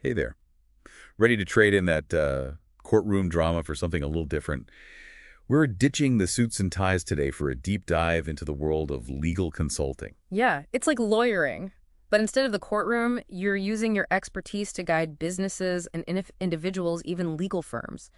Hey there. Ready to trade in that courtroom drama for something a little different? We're ditching the suits and ties today for a deep dive into the world of legal consulting. Yeah, it's like lawyering. But instead of the courtroom, you're using your expertise to guide businesses and individuals, even legal firms,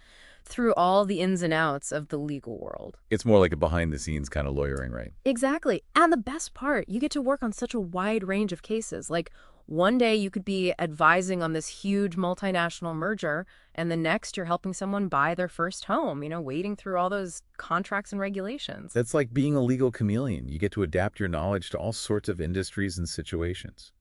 through all the ins and outs of the legal world. It's more like a behind-the-scenes kind of lawyering, right? Exactly. And the best part, you get to work on such a wide range of cases. Like one day you could be advising on this huge multinational merger, and the next you're helping someone buy their first home, wading through all those contracts and regulations. That's like being a legal chameleon. You get to adapt your knowledge to all sorts of industries and situations.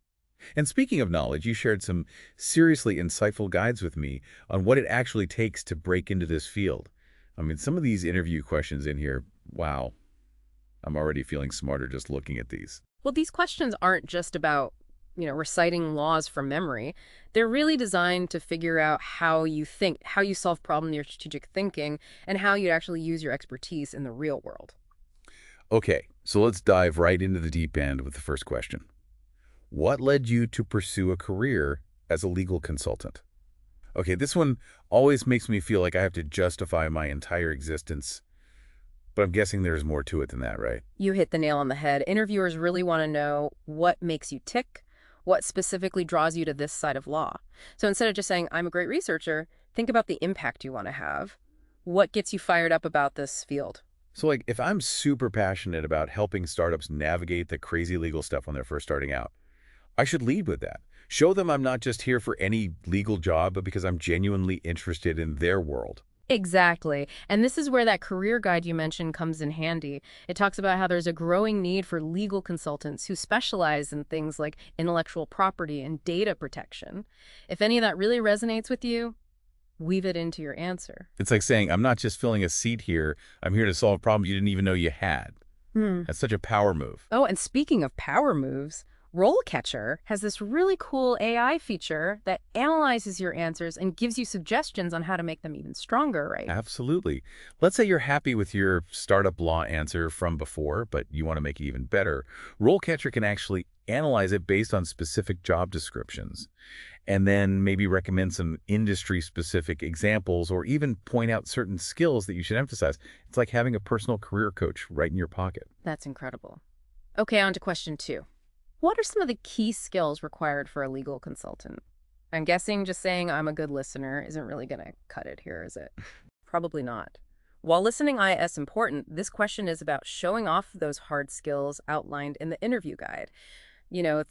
And speaking of knowledge, you shared some seriously insightful guides with me on what it actually takes to break into this field. I mean, some of these interview questions in here, wow, I'm already feeling smarter just looking at these. Well, these questions aren't just about, reciting laws from memory. They're really designed to figure out how you think, how you solve problems in your strategic thinking, and how you actually use your expertise in the real world. Okay, so let's dive right into the deep end with the first question. What led you to pursue a career as a legal consultant? Okay, this one always makes me feel like I have to justify my entire existence, but I'm guessing there's more to it than that, right? You hit the nail on the head. Interviewers really want to know what makes you tick, what specifically draws you to this side of law. So instead of just saying, I'm a great researcher, think about the impact you want to have. What gets you fired up about this field? So like, if I'm super passionate about helping startups navigate the crazy legal stuff when they're first starting out, I should lead with that. Show them I'm not just here for any legal job, but because I'm genuinely interested in their world. Exactly. And this is where that career guide you mentioned comes in handy. It talks about how there's a growing need for legal consultants who specialize in things like intellectual property and data protection. If any of that really resonates with you, weave it into your answer. It's like saying, I'm not just filling a seat here, I'm here to solve problems you didn't even know you had. Hmm. That's such a power move. Oh, and speaking of power moves, RoleCatcher has this really cool AI feature that analyzes your answers and gives you suggestions on how to make them even stronger, right? Absolutely. Let's say you're happy with your startup law answer from before, but you want to make it even better. RoleCatcher can actually analyze it based on specific job descriptions, and then maybe recommend some industry-specific examples or even point out certain skills that you should emphasize. It's like having a personal career coach right in your pocket. That's incredible. Okay, on to question two. What are some of the key skills required for a legal consultant? I'm guessing just saying I'm a good listener isn't really going to cut it here, is it? Probably not. While listening is important, this question is about showing off those hard skills outlined in the interview guide.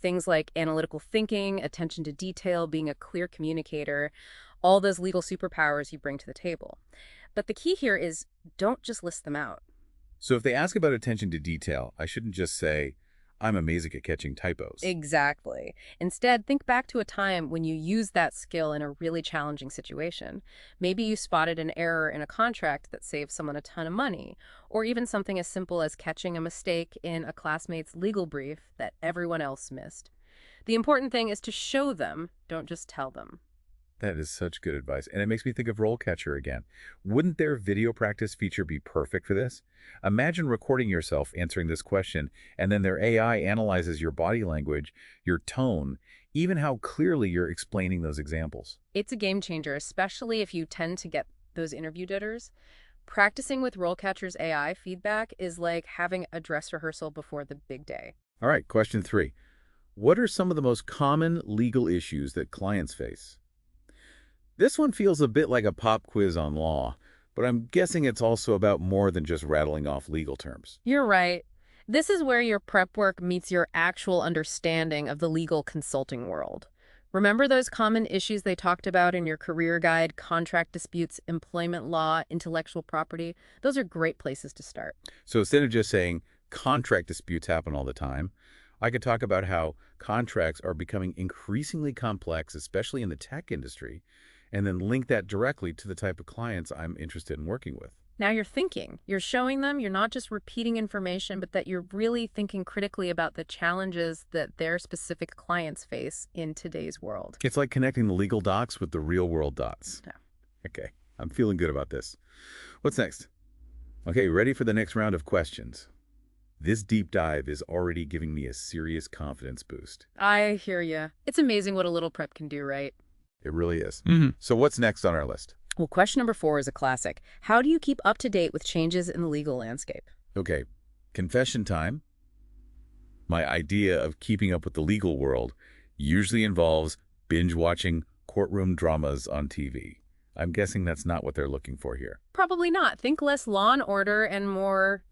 Things like analytical thinking, attention to detail, being a clear communicator, all those legal superpowers you bring to the table. But the key here is don't just list them out. So if they ask about attention to detail, I shouldn't just say, I'm amazing at catching typos. Exactly. Instead, think back to a time when you used that skill in a really challenging situation. Maybe you spotted an error in a contract that saved someone a ton of money, or even something as simple as catching a mistake in a classmate's legal brief that everyone else missed. The important thing is to show them, don't just tell them. That is such good advice. And it makes me think of RoleCatcher again. Wouldn't their video practice feature be perfect for this? Imagine recording yourself answering this question, and then their AI analyzes your body language, your tone, even how clearly you're explaining those examples. It's a game changer, especially if you tend to get those interview jitters. Practicing with RoleCatcher's AI feedback is like having a dress rehearsal before the big day. All right, question three. What are some of the most common legal issues that clients face? This one feels a bit like a pop quiz on law, but I'm guessing it's also about more than just rattling off legal terms. You're right. This is where your prep work meets your actual understanding of the legal consulting world. Remember those common issues they talked about in your career guide, contract disputes, employment law, intellectual property? Those are great places to start. So instead of just saying contract disputes happen all the time, I could talk about how contracts are becoming increasingly complex, especially in the tech industry, and then link that directly to the type of clients I'm interested in working with. Now you're thinking. You're showing them you're not just repeating information, but that you're really thinking critically about the challenges that their specific clients face in today's world. It's like connecting the legal dots with the real world dots. Yeah. Okay, I'm feeling good about this. What's next? Okay, ready for the next round of questions. This deep dive is already giving me a serious confidence boost. I hear you. It's amazing what a little prep can do, right? It really is. Mm-hmm. So what's next on our list? Well, question number 4 is a classic. How do you keep up to date with changes in the legal landscape? Okay, confession time. My idea of keeping up with the legal world usually involves binge-watching courtroom dramas on TV. I'm guessing that's not what they're looking for here. Probably not. Think less Law and Order and more,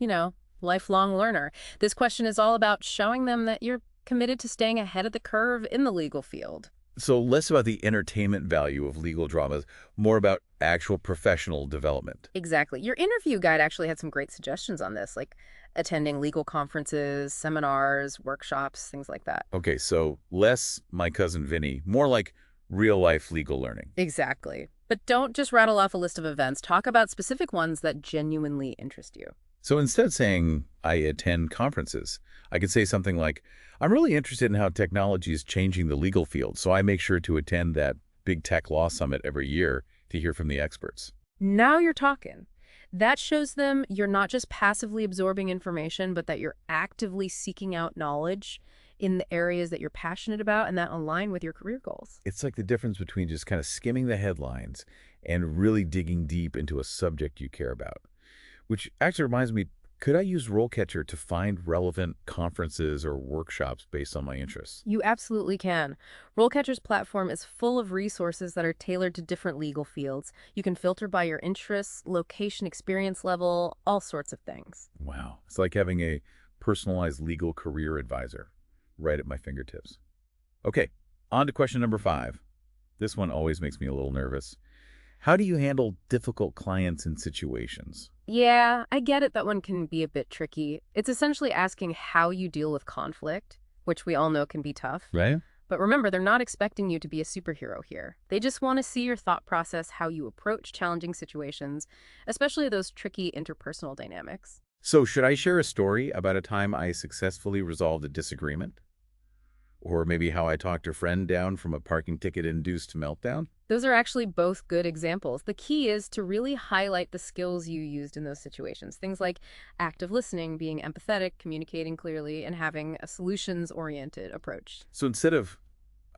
lifelong learner. This question is all about showing them that you're committed to staying ahead of the curve in the legal field. So less about the entertainment value of legal dramas, more about actual professional development. Exactly. Your interview guide actually had some great suggestions on this, like attending legal conferences, seminars, workshops, things like that. Okay, so less my cousin Vinny, more like real-life legal learning. Exactly. But don't just rattle off a list of events. Talk about specific ones that genuinely interest you. So instead of saying I attend conferences, I could say something like, I'm really interested in how technology is changing the legal field, so I make sure to attend that big tech law summit every year to hear from the experts. Now you're talking. That shows them you're not just passively absorbing information, but that you're actively seeking out knowledge in the areas that you're passionate about and that align with your career goals. It's like the difference between just kind of skimming the headlines and really digging deep into a subject you care about. Which actually reminds me, could I use RoleCatcher to find relevant conferences or workshops based on my interests? You absolutely can. RoleCatcher's platform is full of resources that are tailored to different legal fields. You can filter by your interests, location, experience level, all sorts of things. Wow. It's like having a personalized legal career advisor right at my fingertips. Okay, on to question number 5. This one always makes me a little nervous. How do you handle difficult clients and situations? Yeah, I get it that one can be a bit tricky. It's essentially asking how you deal with conflict, which we all know can be tough. Right? But remember, they're not expecting you to be a superhero here. They just want to see your thought process, how you approach challenging situations, especially those tricky interpersonal dynamics. So should I share a story about a time I successfully resolved a disagreement? Or maybe how I talked a friend down from a parking ticket-induced meltdown? Those are actually both good examples. The key is to really highlight the skills you used in those situations. Things like active listening, being empathetic, communicating clearly, and having a solutions-oriented approach. So instead of,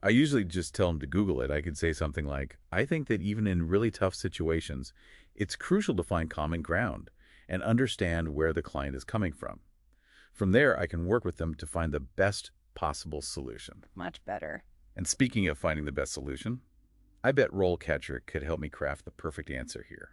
I usually just tell them to Google it, I could say something like, I think that even in really tough situations, it's crucial to find common ground and understand where the client is coming from. From there, I can work with them to find the best possible solution. Much better. And speaking of finding the best solution, I bet RoleCatcher could help me craft the perfect answer here.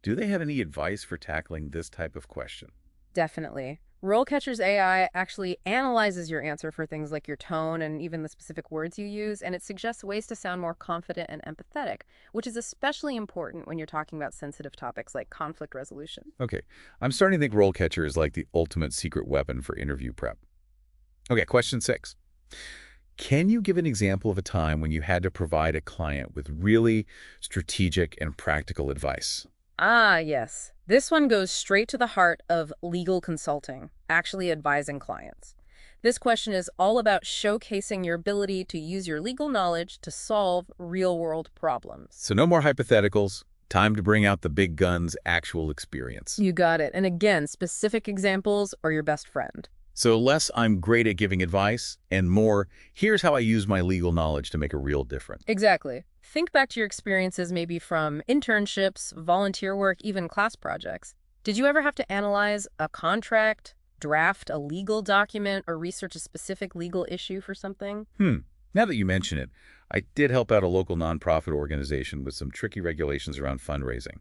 Do they have any advice for tackling this type of question? Definitely. RoleCatcher's AI actually analyzes your answer for things like your tone and even the specific words you use, and it suggests ways to sound more confident and empathetic, which is especially important when you're talking about sensitive topics like conflict resolution. Okay, I'm starting to think RoleCatcher is like the ultimate secret weapon for interview prep. Okay, question 6. Can you give an example of a time when you had to provide a client with really strategic and practical advice? Ah, yes. This one goes straight to the heart of legal consulting, actually advising clients. This question is all about showcasing your ability to use your legal knowledge to solve real-world problems. So no more hypotheticals. Time to bring out the big guns, actual experience. You got it. And again, specific examples are your best friend. So less, I'm great at giving advice, and more, here's how I use my legal knowledge to make a real difference. Exactly. Think back to your experiences maybe from internships, volunteer work, even class projects. Did you ever have to analyze a contract, draft a legal document, or research a specific legal issue for something? Now that you mention it, I did help out a local nonprofit organization with some tricky regulations around fundraising.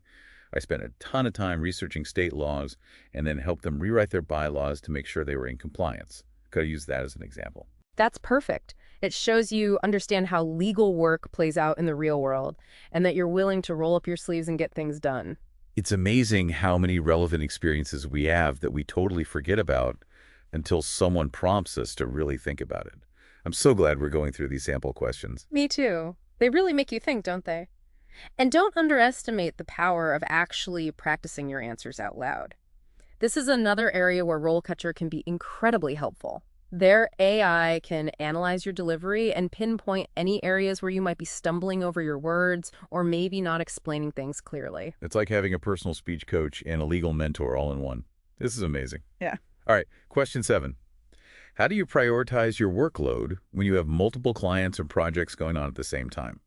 I spent a ton of time researching state laws and then helped them rewrite their bylaws to make sure they were in compliance. Could I use that as an example? That's perfect. It shows you understand how legal work plays out in the real world and that you're willing to roll up your sleeves and get things done. It's amazing how many relevant experiences we have that we totally forget about until someone prompts us to really think about it. I'm so glad we're going through these sample questions. Me too. They really make you think, don't they? And don't underestimate the power of actually practicing your answers out loud. This is another area where RoleCatcher can be incredibly helpful. Their AI can analyze your delivery and pinpoint any areas where you might be stumbling over your words or maybe not explaining things clearly. It's like having a personal speech coach and a legal mentor all in one. This is amazing. Yeah. All right, question 7. How do you prioritize your workload when you have multiple clients or projects going on at the same time?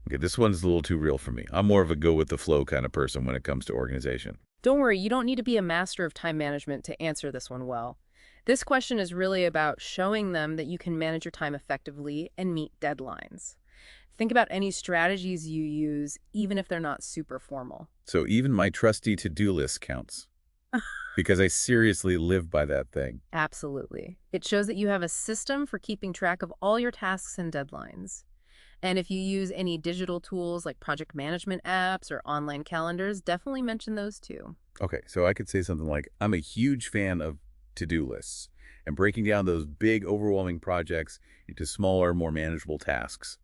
Okay, this one's a little too real for me. I'm more of a go-with-the-flow kind of person when it comes to organization. Don't worry, you don't need to be a master of time management to answer this one well. This question is really about showing them that you can manage your time effectively and meet deadlines. Think about any strategies you use, even if they're not super formal. So even my trusty to-do list counts, because I seriously live by that thing. Absolutely. It shows that you have a system for keeping track of all your tasks and deadlines. And if you use any digital tools like project management apps or online calendars, definitely mention those too. Okay, so I could say something like, I'm a huge fan of to-do lists and breaking down those big, overwhelming projects into smaller, more manageable tasks.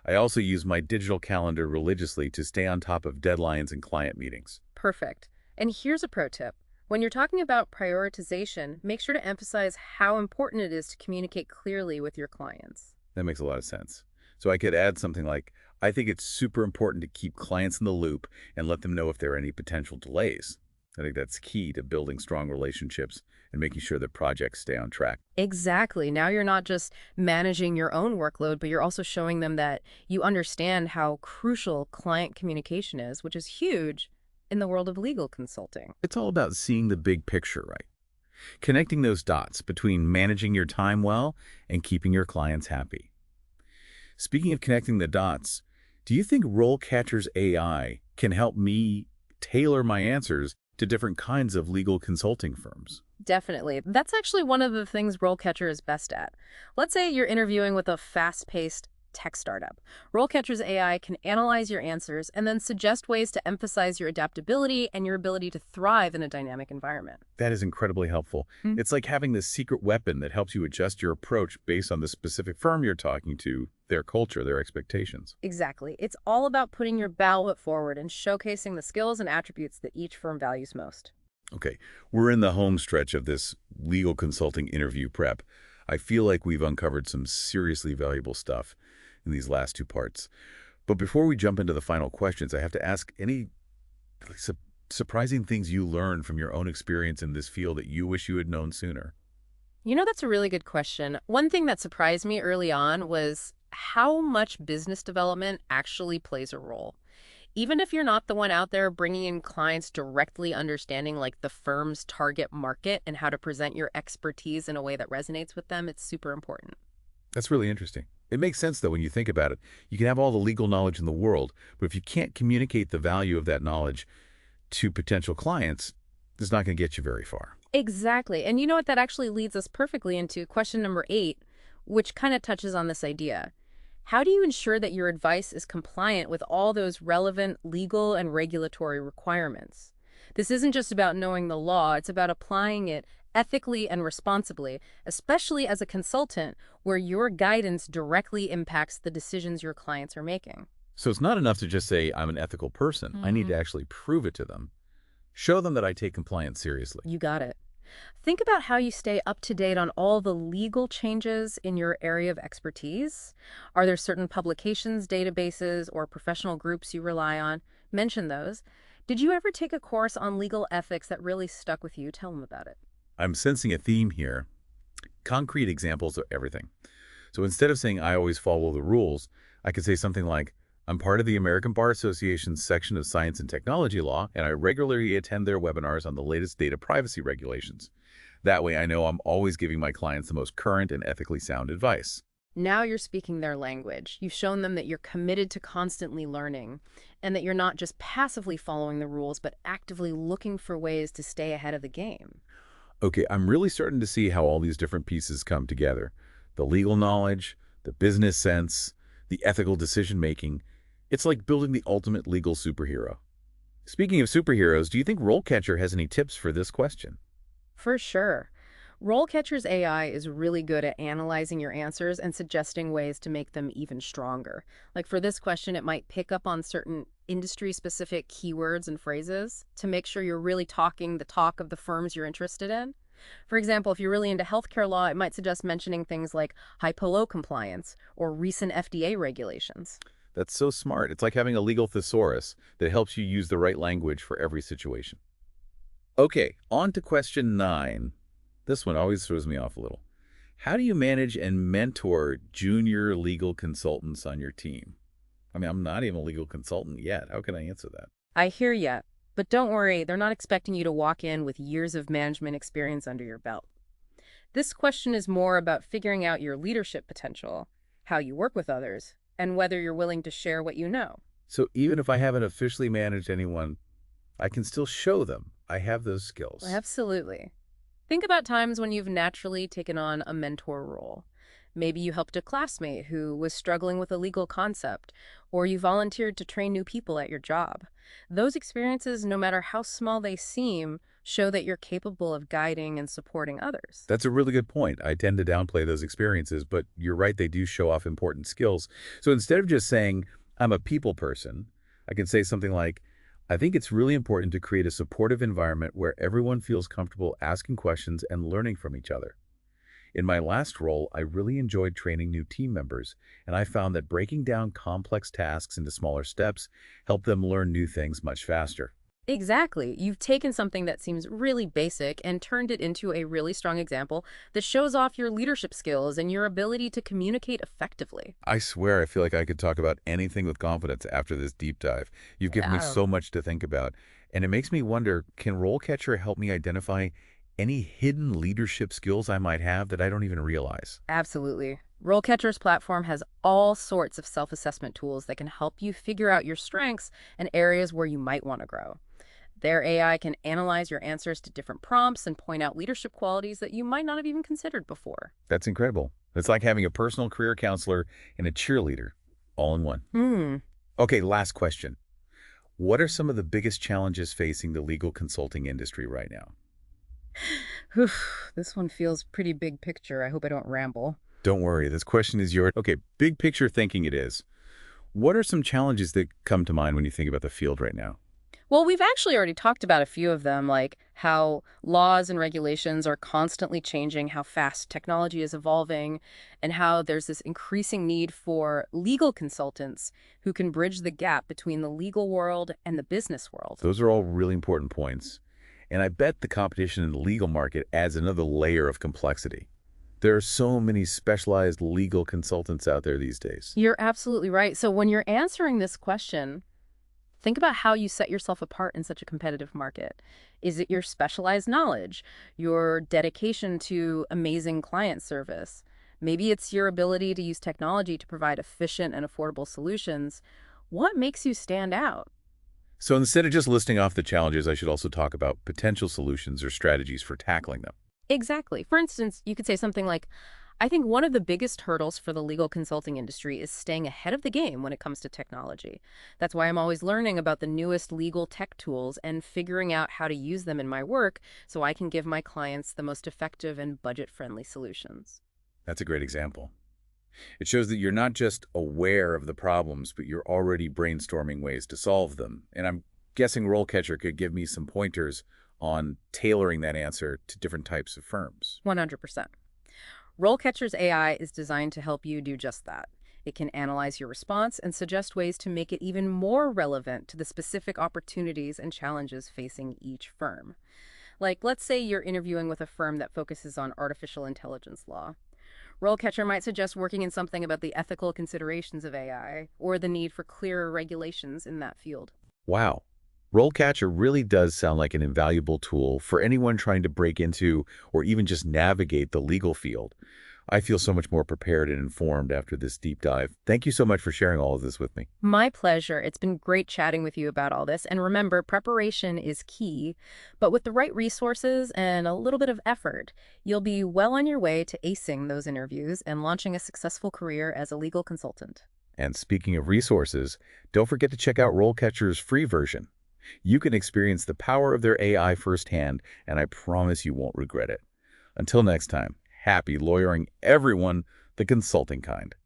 I also use my digital calendar religiously to stay on top of deadlines and client meetings. Perfect. And here's a pro tip. When you're talking about prioritization, make sure to emphasize how important it is to communicate clearly with your clients. That makes a lot of sense. So I could add something like, I think it's super important to keep clients in the loop and let them know if there are any potential delays. I think that's key to building strong relationships and making sure that projects stay on track. Exactly. Now you're not just managing your own workload, but you're also showing them that you understand how crucial client communication is, which is huge in the world of legal consulting. It's all about seeing the big picture, right? Connecting those dots between managing your time well and keeping your clients happy. Speaking of connecting the dots, do you think RoleCatcher's AI can help me tailor my answers to different kinds of legal consulting firms? Definitely. That's actually one of the things RoleCatcher is best at. Let's say you're interviewing with a fast-paced tech startup. RoleCatcher's AI can analyze your answers and then suggest ways to emphasize your adaptability and your ability to thrive in a dynamic environment. That is incredibly helpful. It's like having this secret weapon that helps you adjust your approach based on the specific firm you're talking to, their culture, their expectations. Exactly. It's all about putting your best forward and showcasing the skills and attributes that each firm values most. Okay, we're in the home stretch of this legal consulting interview prep. I feel like we've uncovered some seriously valuable stuff in these last two parts. But before we jump into the final questions, I have to ask any surprising things you learned from your own experience in this field that you wish you had known sooner. That's a really good question. One thing that surprised me early on was how much business development actually plays a role. Even if you're not the one out there bringing in clients directly understanding like the firm's target market and how to present your expertise in a way that resonates with them, it's super important. That's really interesting. It makes sense, though, when you think about it. You can have all the legal knowledge in the world, but if you can't communicate the value of that knowledge to potential clients, it's not going to get you very far. Exactly. And you know what? That actually leads us perfectly into question number 8, which kind of touches on this idea. How do you ensure that your advice is compliant with all those relevant legal and regulatory requirements? This isn't just about knowing the law, it's about applying it ethically and responsibly, especially as a consultant where your guidance directly impacts the decisions your clients are making. So it's not enough to just say, I'm an ethical person. I need to actually prove it to them. Show them that I take compliance seriously. You got it. Think about how you stay up to date on all the legal changes in your area of expertise. Are there certain publications, databases, or professional groups you rely on? Mention those. Did you ever take a course on legal ethics that really stuck with you? Tell them about it. I'm sensing a theme here. Concrete examples of everything. So instead of saying I always follow the rules, I could say something like, I'm part of the American Bar Association's section of Science and Technology Law, and I regularly attend their webinars on the latest data privacy regulations. That way I know I'm always giving my clients the most current and ethically sound advice. Now you're speaking their language. You've shown them that you're committed to constantly learning and that you're not just passively following the rules, but actively looking for ways to stay ahead of the game. Okay, I'm really starting to see how all these different pieces come together. The legal knowledge, the business sense, the ethical decision-making. It's like building the ultimate legal superhero. Speaking of superheroes, do you think RoleCatcher has any tips for this question? For sure. RoleCatcher's AI is really good at analyzing your answers and suggesting ways to make them even stronger. Like for this question, it might pick up on certain industry-specific keywords and phrases to make sure you're really talking the talk of the firms you're interested in. For example, if you're really into healthcare law, it might suggest mentioning things like HIPAA compliance or recent FDA regulations. That's so smart. It's like having a legal thesaurus that helps you use the right language for every situation. Okay, on to question 9. This one always throws me off a little. How do you manage and mentor junior legal consultants on your team? I mean, I'm not even a legal consultant yet. How can I answer that? I hear ya, but don't worry, they're not expecting you to walk in with years of management experience under your belt. This question is more about figuring out your leadership potential, how you work with others, and whether you're willing to share what you know. So even if I haven't officially managed anyone, I can still show them I have those skills. Absolutely. Think about times when you've naturally taken on a mentor role. Maybe you helped a classmate who was struggling with a legal concept, or you volunteered to train new people at your job. Those experiences, no matter how small they seem, show that you're capable of guiding and supporting others. That's a really good point. I tend to downplay those experiences, but you're right, they do show off important skills. So instead of just saying, I'm a people person, I can say something like, I think it's really important to create a supportive environment where everyone feels comfortable asking questions and learning from each other. In my last role, I really enjoyed training new team members, and I found that breaking down complex tasks into smaller steps helped them learn new things much faster. Exactly. You've taken something that seems really basic and turned it into a really strong example that shows off your leadership skills and your ability to communicate effectively. I swear I feel like I could talk about anything with confidence after this deep dive. You've given me Yeah. so much to think about, and it makes me wonder, can RoleCatcher help me identify any hidden leadership skills I might have that I don't even realize? Absolutely. RoleCatcher's platform has all sorts of self-assessment tools that can help you figure out your strengths and areas where you might want to grow. Their AI can analyze your answers to different prompts and point out leadership qualities that you might not have even considered before. That's incredible. It's like having a personal career counselor and a cheerleader all in one. Hmm. Okay, last question. What are some of the biggest challenges facing the legal consulting industry right now? Whew, this one feels pretty big picture. I hope I don't ramble. Don't worry, this question is yours. Okay, big picture thinking it is. What are some challenges that come to mind when you think about the field right now? Well, we've actually already talked about a few of them, like how laws and regulations are constantly changing, how fast technology is evolving, and how there's this increasing need for legal consultants who can bridge the gap between the legal world and the business world. Those are all really important points. And I bet the competition in the legal market adds another layer of complexity. There are so many specialized legal consultants out there these days. You're absolutely right. So when you're answering this question, think about how you set yourself apart in such a competitive market. Is it your specialized knowledge, your dedication to amazing client service? Maybe it's your ability to use technology to provide efficient and affordable solutions. What makes you stand out? So instead of just listing off the challenges, I should also talk about potential solutions or strategies for tackling them. Exactly. For instance, you could say something like, I think one of the biggest hurdles for the legal consulting industry is staying ahead of the game when it comes to technology. That's why I'm always learning about the newest legal tech tools and figuring out how to use them in my work so I can give my clients the most effective and budget-friendly solutions. That's a great example. It shows that you're not just aware of the problems, but you're already brainstorming ways to solve them. And I'm guessing RoleCatcher could give me some pointers on tailoring that answer to different types of firms. 100%. RoleCatcher's AI is designed to help you do just that. It can analyze your response and suggest ways to make it even more relevant to the specific opportunities and challenges facing each firm. Like, let's say you're interviewing with a firm that focuses on artificial intelligence law. RoleCatcher might suggest working in something about the ethical considerations of AI or the need for clearer regulations in that field. Wow. RoleCatcher really does sound like an invaluable tool for anyone trying to break into or even just navigate the legal field. I feel so much more prepared and informed after this deep dive. Thank you so much for sharing all of this with me. My pleasure. It's been great chatting with you about all this. And remember, preparation is key, but with the right resources and a little bit of effort, you'll be well on your way to acing those interviews and launching a successful career as a legal consultant. And speaking of resources, don't forget to check out RoleCatcher's free version. You can experience the power of their AI firsthand, and I promise you won't regret it. Until next time, happy lawyering everyone, the consulting kind.